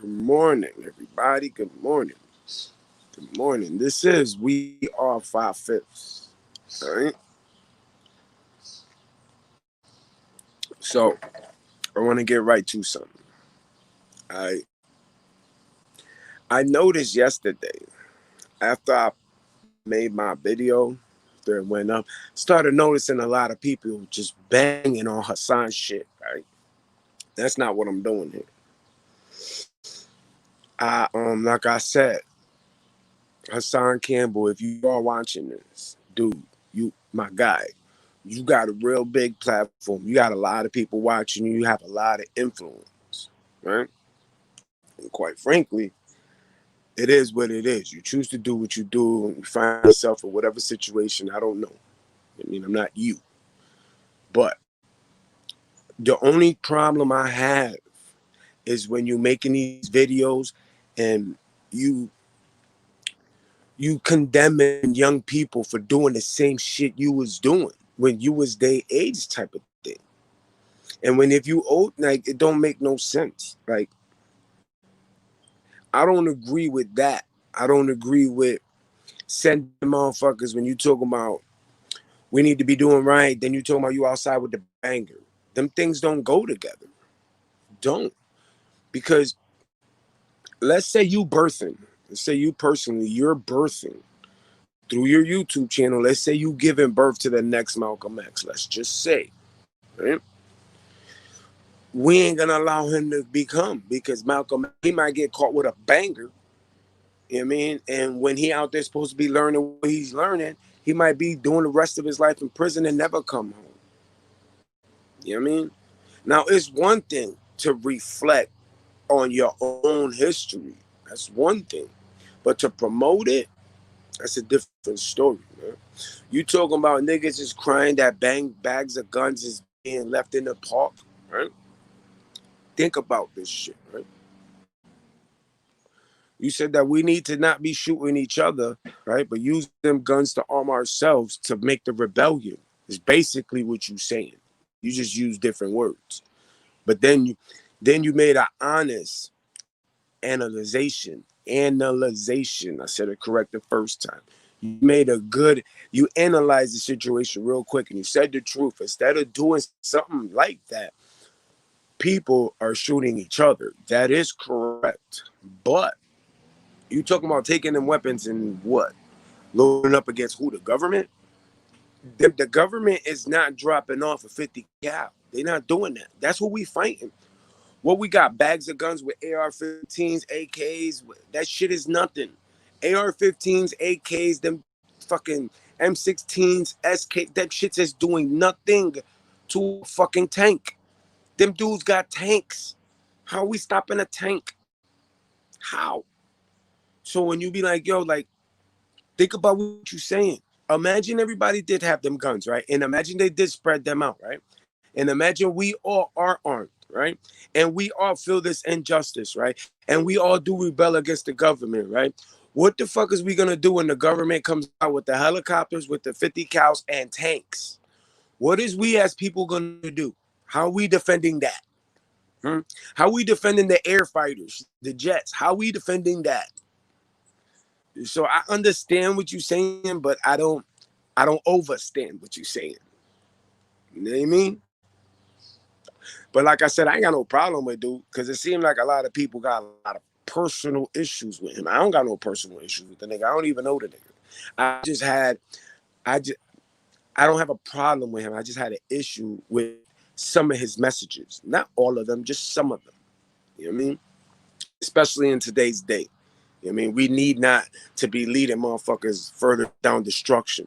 Good morning, everybody. Good morning. Good morning. This is We Are 5/5. All right. So I want to get right to something. I I noticed yesterday after I made my video after it went up, started noticing a lot of people just banging on Hassan shit. Right. That's not what I'm doing here. Like I said, Hassan Campbell, if you are watching this, dude, you my guy. You got a real big platform. You got a lot of people watching you. You have a lot of influence, right? And quite frankly, it is what it is. You choose to do what you do, and you find yourself in whatever situation. I don't know. I mean, I'm not you, but the only problem I have is when you're making these videos and you you condemning young people for doing the same shit you was doing when you was their age type of thing. And when if you old, like it don't make no sense. Like I don't agree with that. I don't agree with sending motherfuckers when you talking about we need to be doing right, then you talking about you outside with the banger. Them things don't go together. Don't. Because let's say you birthing. Let's say you personally, you're birthing through your YouTube channel. Let's say you giving birth to the next Malcolm X. Let's just say, right? We ain't gonna allow him to become because Malcolm, he might get caught with a banger. You know what I mean? And when he out there supposed to be learning what he's learning, he might be doing the rest of his life in prison and never come home. You know what I mean? Now, it's one thing to reflect on your own history. That's one thing. But to promote it, that's a different story, man. You talking about niggas just crying that bags of guns is being left in the park, right? Think about this shit, right? You said that we need to not be shooting each other, right? But use them guns to arm ourselves to make the rebellion. Is basically what you're saying. You just use different words. But then you made an honest analyzation. I said it correct the first time. You made a good, you analyzed the situation real quick and you said the truth. Instead of doing something like that, people are shooting each other. That is correct. But you talking about taking them weapons and what? Loading up against who? The government? The government is not dropping off a 50 cal. They're not doing that. That's what we fighting. What we got? Bags of guns with AR-15s, AKs. That shit is nothing. AR-15s, AKs, them fucking M16s, SK. That shit's just doing nothing to a fucking tank. Them dudes got tanks. How are we stopping a tank? How? So when you be like, yo, like, think about what you're saying. Imagine everybody did have them guns, right? And imagine they did spread them out, right? And imagine we all are armed, right? And we all feel this injustice, right? And we all do rebel against the government, right? What the fuck is we gonna do when the government comes out with the helicopters, with the 50 cows and tanks? What is we as people gonna do? How are we defending that? Hmm? How are we defending the air fighters, the jets? How are we defending that? So I understand what you're saying, but I don't overstand what you're saying. You know what I mean? But like I said, I ain't got no problem with dude because it seemed like a lot of people got a lot of personal issues with him. I don't got no personal issues with the nigga. I don't even know the nigga. I just had, I just, I don't have a problem with him. I just had an issue with some of his messages. Not all of them, just some of them. You know what I mean? Especially in today's day. You know what I mean? We need not to be leading motherfuckers further down destruction.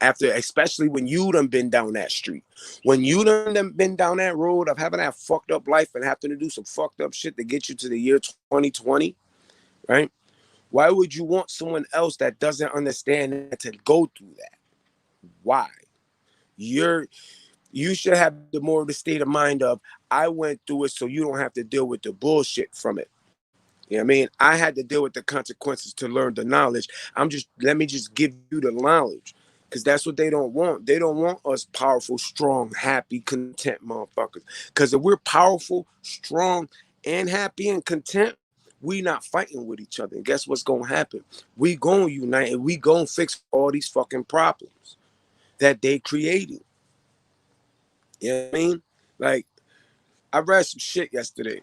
After, especially when you done been down that street, when you done been down that road of having that fucked up life and having to do some fucked up shit to get you to the year 2020, right? Why would you want someone else that doesn't understand that to go through that? Why? You're you should have the more of the state of mind of I went through it so you don't have to deal with the bullshit from it. You know what I mean? I had to deal with the consequences to learn the knowledge. Let me just give you the knowledge. Because that's what they don't want. They don't want us powerful, strong, happy, content motherfuckers. Because if we're powerful, strong, and happy and content, we not fighting with each other. And guess what's gonna happen? We gonna unite and we gonna fix all these fucking problems that they created. You know what I mean? Like, I read some shit yesterday.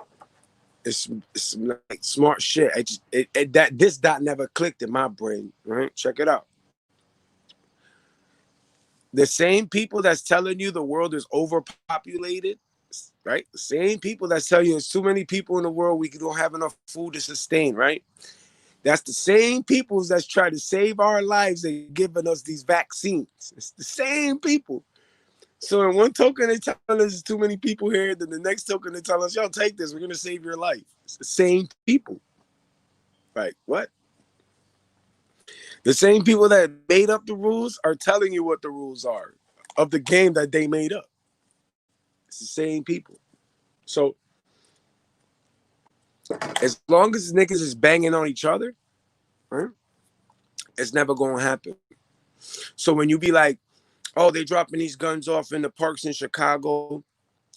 It's some like smart shit. That this dot never clicked in my brain. Right? Check it out. The same people that's telling you the world is overpopulated, right? The same people that's telling you there's too many people in the world, we don't have enough food to sustain, right? That's the same people that's trying to save our lives and giving us these vaccines. It's the same people. So in one token, they tell us there's too many people here. Then the next token, they tell us, yo, take this. We're going to save your life. It's the same people. Like, what? The same people that made up the rules are telling you what the rules are of the game that they made up. It's the same people. So as long as niggas is banging on each other, right, it's never going to happen. So when you be like, oh, they dropping these guns off in the parks in Chicago,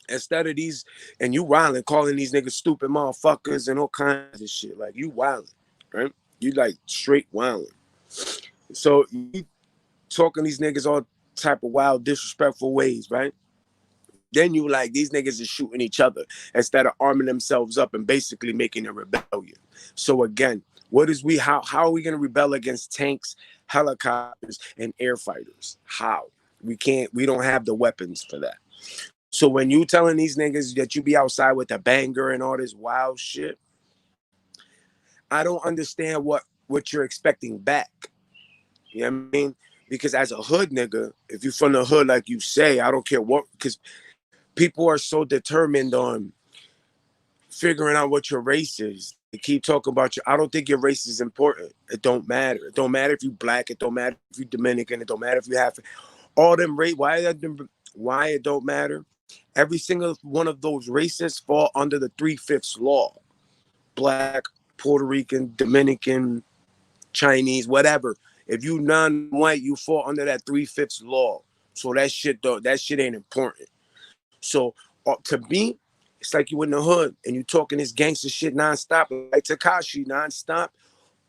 instead of these, and you wilding, calling these niggas stupid motherfuckers and all kinds of shit. Like, you wilding, right? You like straight wilding. So you talking these niggas all type of wild, disrespectful ways, right? Then you like, these niggas is shooting each other instead of arming themselves up and basically making a rebellion. So again, how are we going to rebel against tanks, helicopters, and air fighters? How? We don't have the weapons for that. So when you telling these niggas that you be outside with a banger and all this wild shit, I don't understand what you're expecting back. You know what I mean? Because as a hood nigga, if you from the hood like you say, I don't care what, because people are so determined on figuring out what your race is. They keep talking about I don't think your race is important. It don't matter. It don't matter if you black. It don't matter if you Dominican. It don't matter if you have all them race. Why it don't matter? Every single one of those races fall under the 3/5 law. Black, Puerto Rican, Dominican, Chinese, whatever. If you non-white, you fall under that 3/5 law. So that shit ain't important. So to me, it's like you in the hood and you talking this gangster shit nonstop, like Tekashi nonstop.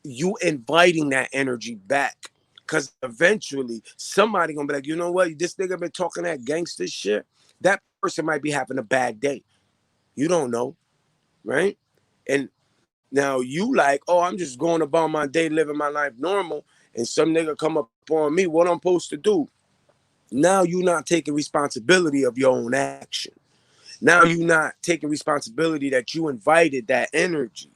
You inviting that energy back, because eventually somebody gonna be like, you know what? This nigga been talking that gangster shit. That person might be having a bad day. You don't know, right? And now you like, oh, I'm just going about my day, living my life normal, and some nigga come up on me. What I'm supposed to do? Now you not taking responsibility of your own action. Now you not taking responsibility that you invited that energy.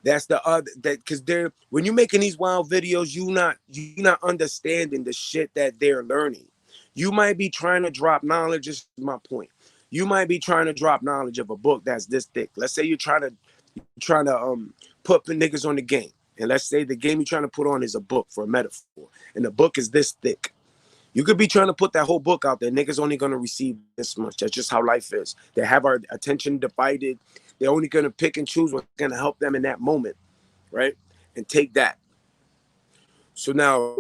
That's the other that because when you're making these wild videos, you not understanding the shit that they're learning. You might be trying to drop knowledge. This is my point. You might be trying to drop knowledge of a book that's this thick. Let's say you're trying to put the niggas on the game, and let's say the game you're trying to put on is a book, for a metaphor, and the book is this thick. You could be trying to put that whole book out there. Niggas only going to receive this much. That's just how life is. They have our attention divided. They're only going to pick and choose what's going to help them in that moment, right? And take that. So now,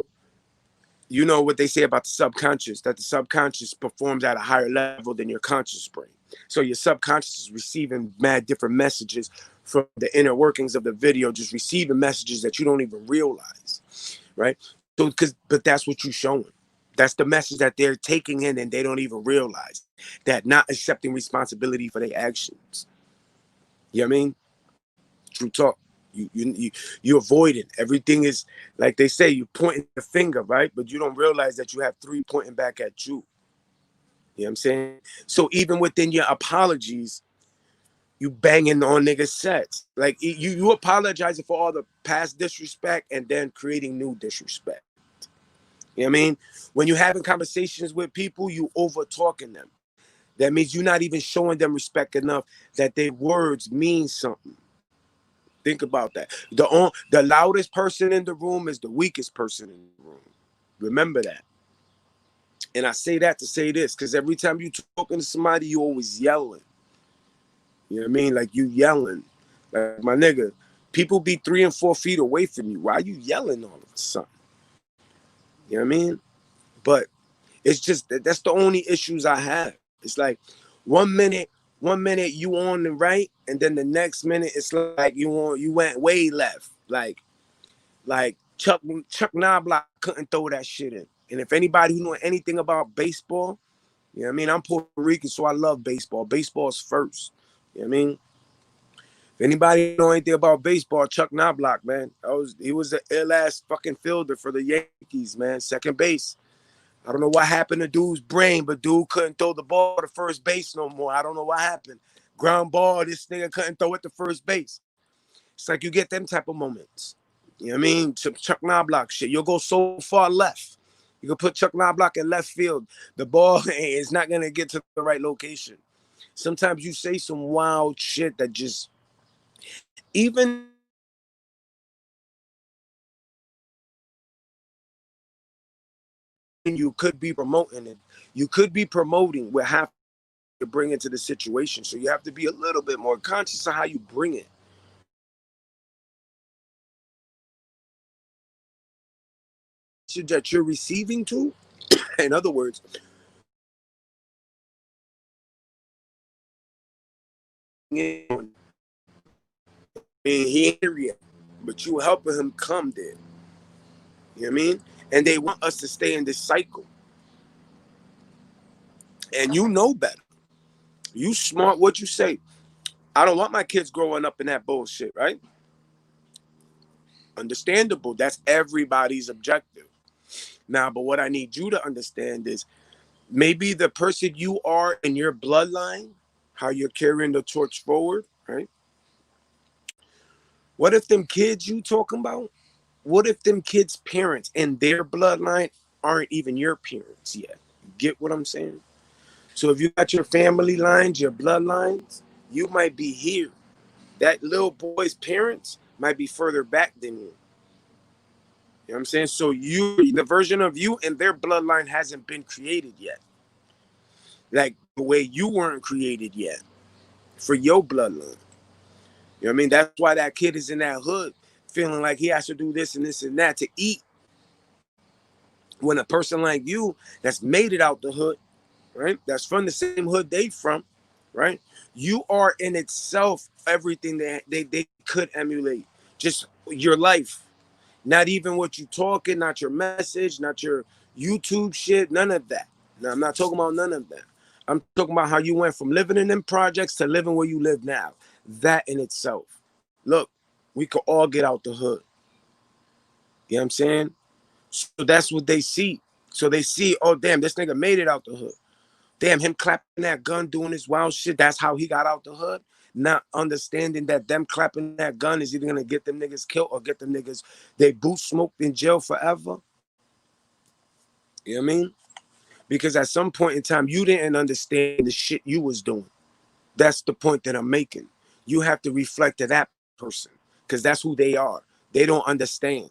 you know what they say about the subconscious, that the subconscious performs at a higher level than your conscious brain. So your subconscious is receiving mad different messages from the inner workings of the video, just receiving messages that you don't even realize, right? So, but that's what you're showing. That's the message that they're taking in, and they don't even realize that, not accepting responsibility for their actions. You know what I mean? True talk. You avoid it. Everything is like they say, you pointing the finger, right? But you don't realize that you have three pointing back at you. You know what I'm saying? So even within your apologies, you banging on niggas sets. Like you apologizing for all the past disrespect and then creating new disrespect. You know what I mean? When you're having conversations with people, you over talking them. That means you're not even showing them respect enough that their words mean something. Think about that. The loudest person in the room is the weakest person in the room. Remember that. And I say that to say this, because every time you talking to somebody, you always yelling. You know what I mean? Like you yelling. Like, my nigga, people be 3 and 4 feet away from you. Why are you yelling all of a sudden? You know what I mean? But it's just that's the only issues I have. It's like 1 minute One minute you on the right, and then the next minute it's like you went way left. Like Chuck Knobloch couldn't throw that shit in. And if anybody who know anything about baseball, you know what I mean? I'm Puerto Rican, so I love baseball. Baseball's first. You know what I mean? If anybody know anything about baseball, Chuck Knobloch, man. He was the ill ass fucking fielder for the Yankees, man. Second base. I don't know what happened to dude's brain, but dude couldn't throw the ball to first base no more. I don't know what happened. Ground ball, this nigga couldn't throw it to first base. It's like you get them type of moments. You know what I mean? Chuck Knobloch shit. You'll go so far left. You can put Chuck Knobloch in left field. The ball is not gonna get to the right location. Sometimes you say some wild shit that just even you could be promoting it. You could be promoting what have to bring into the situation. So you have to be a little bit more conscious of how you bring it. That you're receiving to, in other words, and he ain't here yet, but you helping him come there. You know what I mean? And they want us to stay in this cycle. And you know better. You smart what you say. I don't want my kids growing up in that bullshit, right? Understandable. That's everybody's objective. Now, but what I need you to understand is maybe the person you are in your bloodline, how you're carrying the torch forward, right? What if them kids you talking about? What if them kids' parents and their bloodline aren't even your parents yet? Get what I'm saying? So if you got your family lines, your bloodlines, you might be here. That little boy's parents might be further back than you. You know what I'm saying? So the version of you and their bloodline hasn't been created yet. Like the way you weren't created yet for your bloodline. You know what I mean? That's why that kid is in that hood feeling like he has to do this and that to eat. When a person like you that's made it out the hood, right? That's from the same hood they from, right? You are in itself everything that they could emulate. Just your life. Not even what you talking, not your message, not your YouTube shit, none of that. Now, I'm not talking about none of that. I'm talking about how you went from living in them projects to living where you live now. That in itself. Look, we could all get out the hood. You know what I'm saying? So that's what they see. So they see, oh, damn, this nigga made it out the hood. Damn, him clapping that gun, doing his wild shit, that's how he got out the hood. Not understanding that them clapping that gun is either gonna get them niggas killed or get them niggas they boot smoked in jail forever. You know what I mean? Because at some point in time, you didn't understand the shit you was doing. That's the point that I'm making. You have to reflect to that person because that's who they are. They don't understand.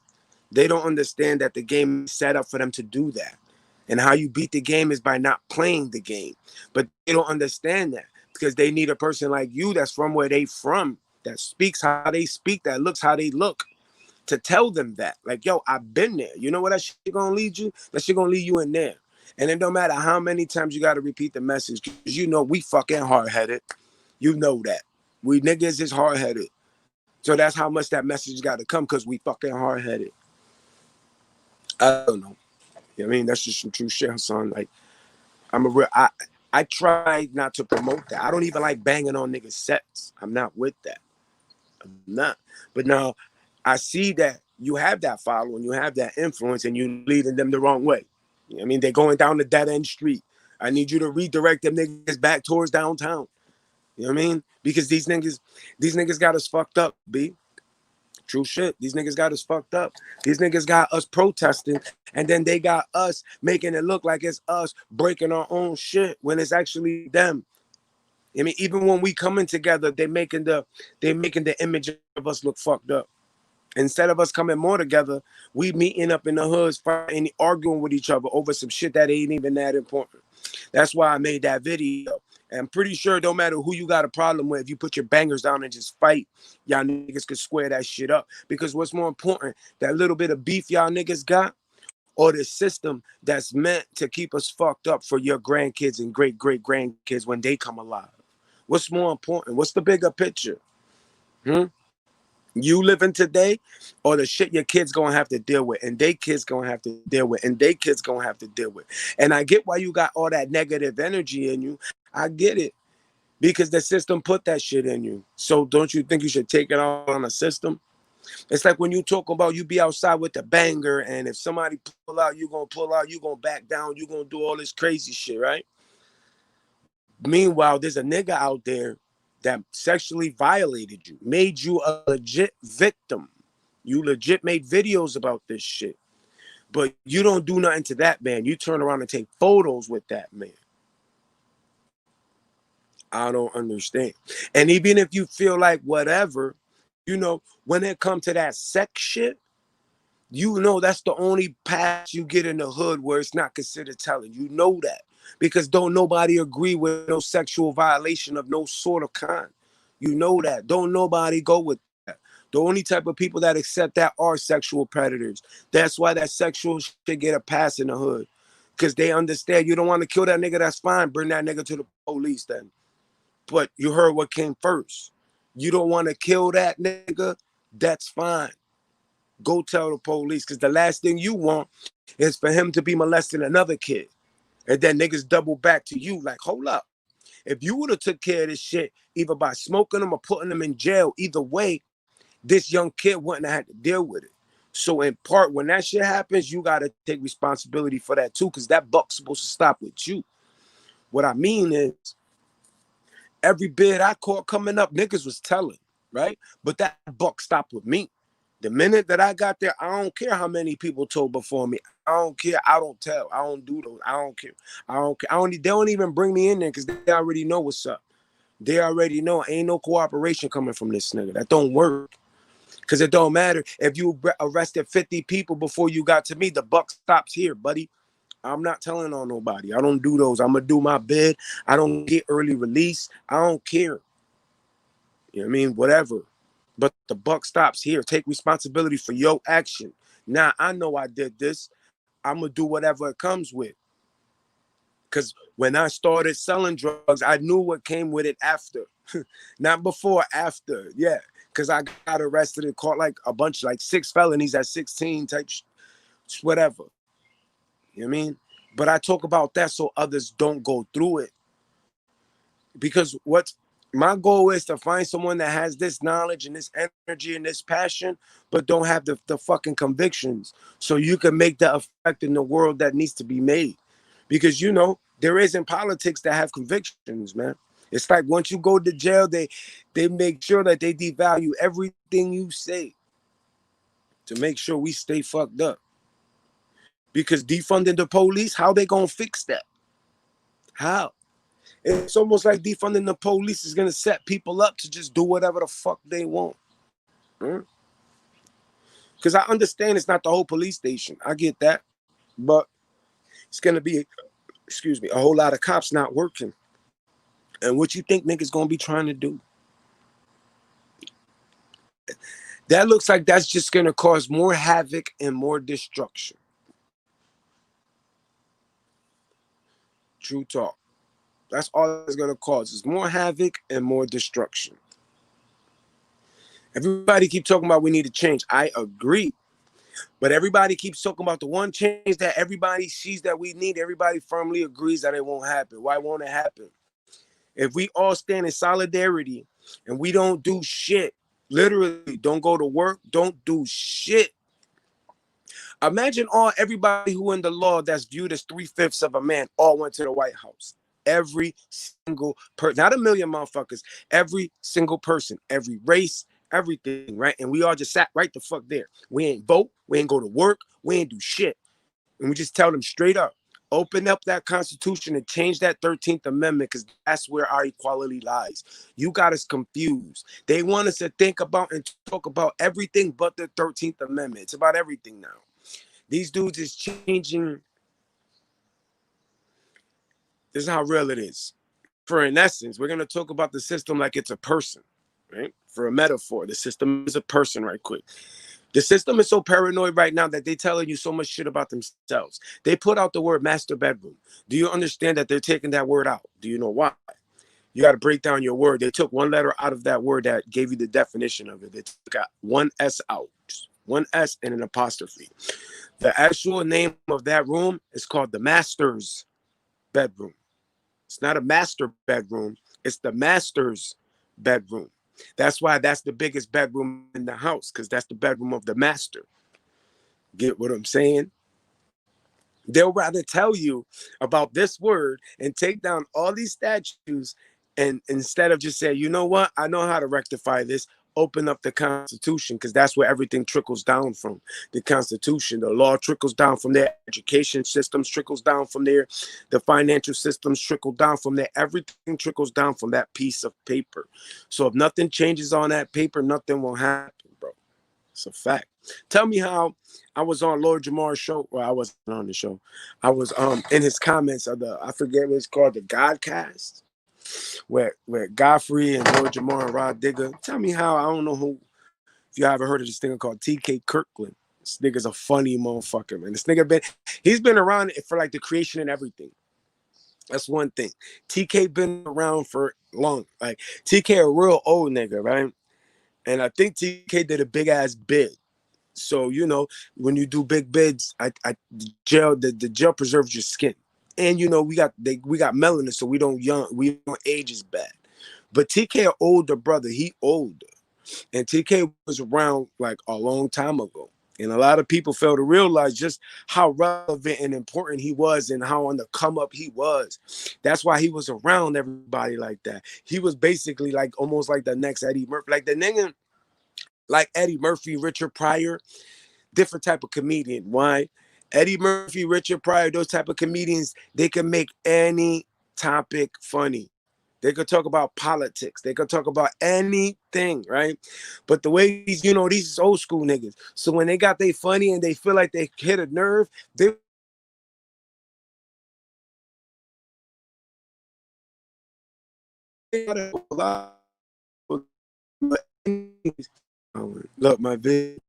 They don't understand that the game is set up for them to do that. And how you beat the game is by not playing the game. But they don't understand that because they need a person like you that's from where they from, that speaks how they speak, that looks how they look, to tell them that. Like, yo, I've been there. You know what that shit gonna lead you? That shit gonna lead you in there. And it don't matter how many times you gotta repeat the message, because you know we fucking hard-headed. You know that. We niggas is hard-headed. So that's how much that message gotta come, because we fucking hard-headed. I don't know. You know what I mean? That's just some true shit, son. Like, I try not to promote that. I don't even like banging on niggas' sets. I'm not with that. I'm not. But now I see that you have that following, you have that influence, and you leading them the wrong way. You know what I mean? They're going down the dead end street. I need you to redirect them niggas back towards downtown. You know what I mean? Because these niggas got us fucked up, B. True shit. These niggas got us fucked up. These niggas got us protesting, and then they got us making it look like it's us breaking our own shit when it's actually them. I mean, even when we coming together, they making the image of us look fucked up. Instead of us coming more together, we meeting up in the hoods, fighting, arguing with each other over some shit that ain't even that important. That's why I made that video. And I'm pretty sure it don't matter who you got a problem with, if you put your bangers down and just fight, y'all niggas could square that shit up. Because what's more important, that little bit of beef y'all niggas got, or the system that's meant to keep us fucked up for your grandkids and great great grandkids when they come alive? What's more important? What's the bigger picture? Hmm? You living today, or the shit your kids gonna have to deal with, and they kids gonna have to deal with, and they kids gonna have to deal with. And I get why you got all that negative energy in you. I get it. Because the system put that shit in you. So don't you think you should take it out on the system? It's like when you talk about you be outside with the banger, and if somebody pull out, you gonna pull out, you gonna back down, you gonna do all this crazy shit, right? Meanwhile, there's a nigga out there that sexually violated you, made you a legit victim. You legit made videos about this shit. But you don't do nothing to that man. You turn around and take photos with that man. I don't understand. And even if you feel like whatever, when it comes to that sex shit, that's the only pass you get in the hood where it's not considered telling. You know that. Because don't nobody agree with no sexual violation of no sort of kind. You know that. Don't nobody go with that. The only type of people that accept that are sexual predators. That's why that sexual shit get a pass in the hood. Because they understand you don't want to kill that nigga, that's fine. Bring that nigga to the police then. But you heard what came first. You don't want to kill that nigga, that's fine. Go tell the police, because the last thing you want is for him to be molesting another kid. And then niggas double back to you like, hold up. If you would have took care of this shit, either by smoking them or putting them in jail, either way, this young kid wouldn't have had to deal with it. So in part, when that shit happens, you got to take responsibility for that too, because that buck's supposed to stop with you. What I mean is, every bid I caught coming up, niggas was telling, right? But that buck stopped with me. The minute that I got there, I don't care how many people told before me. I don't care. I don't tell. I don't do those. I don't care. I don't care. They don't even bring me in there because they already know what's up. They already know ain't no cooperation coming from this nigga. That don't work. Because it don't matter. If you arrested 50 people before you got to me, the buck stops here, buddy. I'm not telling on nobody. I don't do those. I'm going to do my bid. I don't get early release. I don't care. You know what I mean? Whatever. But the buck stops here. Take responsibility for your action. Now, I know I did this. I'm going to do whatever it comes with. Because when I started selling drugs, I knew what came with it after. Not before, after. Yeah. Because I got arrested and caught like a bunch, like 6 felonies at 16 type, whatever. You know what I mean? But I talk about that so others don't go through it. Because my goal is to find someone that has this knowledge and this energy and this passion, but don't have the fucking convictions. So you can make the effect in the world that needs to be made. Because, there isn't politics that have convictions, man. It's like once you go to jail, they make sure that they devalue everything you say to make sure we stay fucked up. Because defunding the police, how they gonna fix that? How? It's almost like defunding the police is going to set people up to just do whatever the fuck they want. Because I understand it's not the whole police station. I get that. But it's going to be, a whole lot of cops not working. And what you think niggas going to be trying to do? That looks like that's just going to cause more havoc and more destruction. True talk. That's all it's going to cause is more havoc and more destruction. Everybody keep talking about we need to change. I agree. But everybody keeps talking about the one change that everybody sees that we need. Everybody firmly agrees that it won't happen. Why won't it happen? If we all stand in solidarity and we don't do shit, literally don't go to work, don't do shit. Imagine everybody who in the law that's viewed as 3/5 of a man all went to the White House. Every single person, not a million motherfuckers, every single person, every race, everything, right? And we all just sat right the fuck there. We ain't vote, we ain't go to work, we ain't do shit. And we just tell them straight up, open up that Constitution and change that 13th Amendment, because that's where our equality lies. You got us confused. They want us to think about and talk about everything but the 13th Amendment. It's about everything now. These dudes is changing. This is how real it is. For in essence, we're going to talk about the system like it's a person, right? For a metaphor, the system is a person, right quick. The system is so paranoid right now that they're telling you so much shit about themselves. They put out the word master bedroom. Do you understand that they're taking that word out? Do you know why? You got to break down your word. They took one letter out of that word that gave you the definition of it. They took out one S out, one S and an apostrophe. The actual name of that room is called the master's bedroom. It's not a master bedroom. It's the master's bedroom. That's why that's the biggest bedroom in the house, because that's the bedroom of the master. Get what I'm saying? They'll rather tell you about this word and take down all these statues, and instead of just say, you know what, I know how to rectify this, open up the Constitution, because that's where everything trickles down from. The Constitution, the law trickles down from there, education systems trickles down from there, the financial systems trickle down from there. Everything trickles down from that piece of paper. So if nothing changes on that paper, nothing will happen, bro. It's a fact. Tell me how I was on Lord Jamar's show. Well, I wasn't on the show. I was in his comments of the, I forget what it's called, the Godcast, where Godfrey and Lord Jamar and Rod Digger. Tell me how, I don't know who, if you ever heard of this thing called TK Kirkland. This nigga's a funny motherfucker, man. This nigga he's been around for like the creation and everything. That's one thing. TK been around for long. Like TK a real old nigga, right? And I think TK did a big ass bid. So, you know, when you do big bids, the gel preserves your skin. And you know, we got melanin, so we don't age as bad. But TK, older brother, he older. And TK was around like a long time ago. And a lot of people fail to realize just how relevant and important he was and how on the come up he was. That's why he was around everybody like that. He was basically like almost like the next Eddie Murphy, like the nigga, like Eddie Murphy, Richard Pryor, different type of comedian. Why? Eddie Murphy, Richard Pryor, those type of comedians, they can make any topic funny. They could talk about politics. They could talk about anything, right? But the way these, you know, these old school niggas. So when they got they funny and they feel like they hit a nerve, they look, my vid.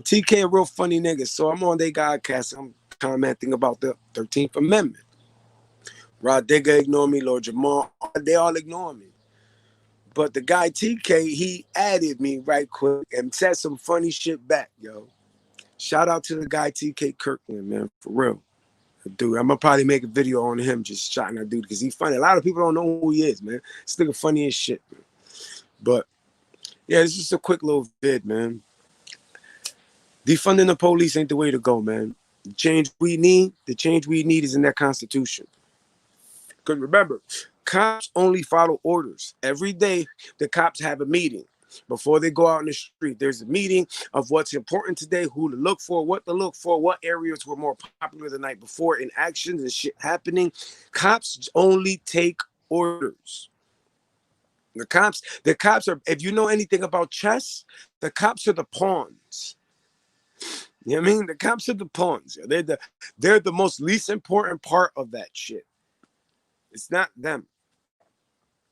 TK a real funny nigga. So I'm on they Godcast. I'm commenting about the 13th Amendment. Rod Digger ignore me, Lord Jamal, they all ignore me. But the guy TK, he added me right quick and said some funny shit back, yo. Shout out to the guy TK Kirkland, man, for real. Dude, I'm gonna probably make a video on him just shouting that dude because he's funny. A lot of people don't know who he is, man. This nigga funny as shit, man. But yeah, it's just a quick little vid, man. Defunding the police ain't the way to go, man. The change we need is in that Constitution. Because remember, cops only follow orders. Every day, the cops have a meeting. Before they go out in the street, there's a meeting of what's important today, who to look for, what areas were more popular the night before in actions and shit happening. Cops only take orders. The cops are, if you know anything about chess, the cops are the pawns. You know what I mean? The cops are the pawns. They're the most least important part of that shit. It's not them.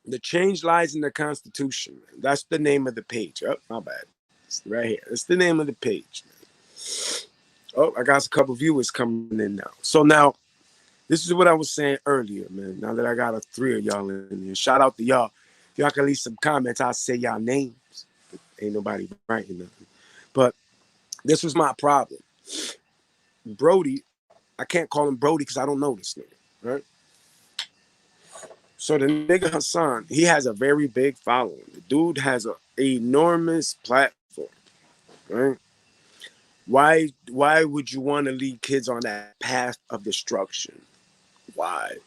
The change lies in the Constitution. Man. That's the name of the page. Oh, my bad. It's right here. It's the name of the page. Man. Oh, I got a couple viewers coming in now. So now, this is what I was saying earlier, man. Now that I got three of y'all in here, shout out to y'all. If y'all can leave some comments, I'll say y'all names. Ain't nobody writing nothing. But this was my problem. Brody, I can't call him Brody because I don't know this nigga, right? So the nigga Hassan, he has a very big following. The dude has an enormous platform, right? Why would you want to lead kids on that path of destruction? Why?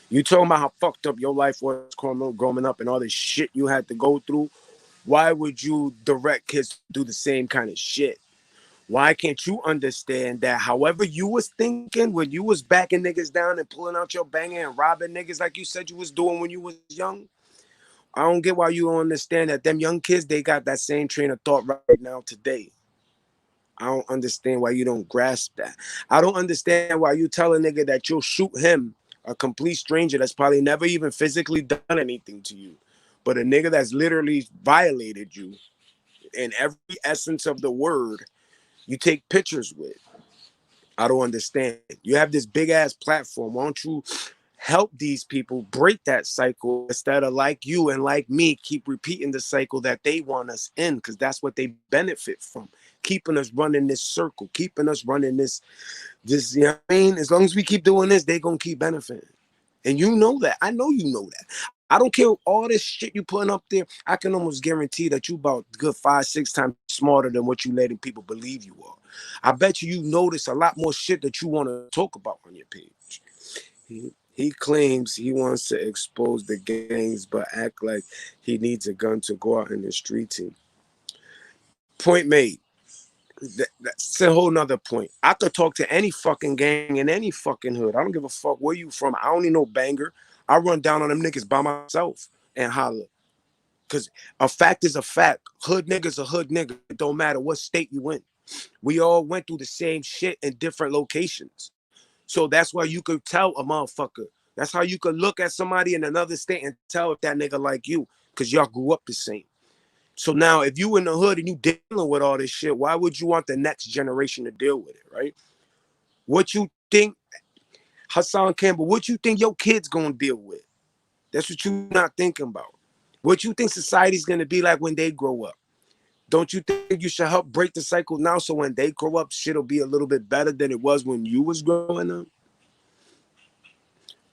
You talking about how fucked up your life was growing up and all this shit you had to go through? Why would you direct kids to do the same kind of shit? Why can't you understand that however you was thinking when you was backing niggas down and pulling out your banger and robbing niggas like you said you was doing when you was young? I don't get why you don't understand that them young kids, they got that same train of thought right now today. I don't understand why you don't grasp that. I don't understand why you tell a nigga that you'll shoot him, a complete stranger that's probably never even physically done anything to you, but a nigga that's literally violated you in every essence of the word, you take pictures with. I don't understand. You have this big ass platform. Why don't you help these people break that cycle instead of like you and like me keep repeating the cycle that they want us in, because that's what they benefit from, keeping us running this circle, keeping us running this, you know what I mean? As long as we keep doing this, they gonna keep benefiting. And you know that. I know you know that. I don't care all this shit you putting up there. I can almost guarantee that you about good 5-6 times smarter than what you letting people believe you are. I bet you notice a lot more shit that you want to talk about on your page. He claims he wants to expose the gangs, but act like he needs a gun to go out in the street team. Point made. That's a whole nother point. I could talk to any fucking gang in any fucking hood. I don't give a fuck where you from. I don't need no banger. I run down on them niggas by myself and holler. Cause a fact is a fact. Hood niggas a hood nigga. It don't matter what state you in. We all went through the same shit in different locations. So that's why you could tell a motherfucker. That's how you could look at somebody in another state and tell if that nigga like you. Cause y'all grew up the same. So now if you in the hood and you dealing with all this shit, why would you want the next generation to deal with it, right? What you think, Hassan Campbell, what you think your kids gonna deal with? That's what you not thinking about. What you think society's gonna be like when they grow up? Don't you think you should help break the cycle now so when they grow up, shit'll be a little bit better than it was when you was growing up?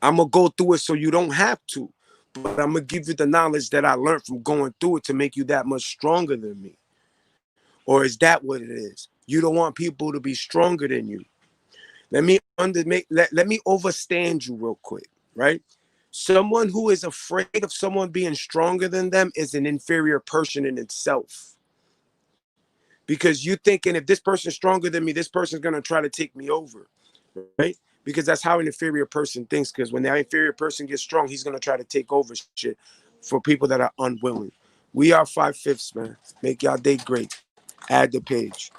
I'm gonna go through it so you don't have to. But I'm gonna give you the knowledge that I learned from going through it to make you that much stronger than me. Or is that what it is? You don't want people to be stronger than you. Let me overstand you real quick, right? Someone who is afraid of someone being stronger than them is an inferior person in itself. Because you thinking if this person's stronger than me, this person's gonna try to take me over, right? Because that's how an inferior person thinks. Because when that inferior person gets strong, he's gonna try to take over shit for people that are unwilling. We are 5/5, man. Make y'all day great. Add the page.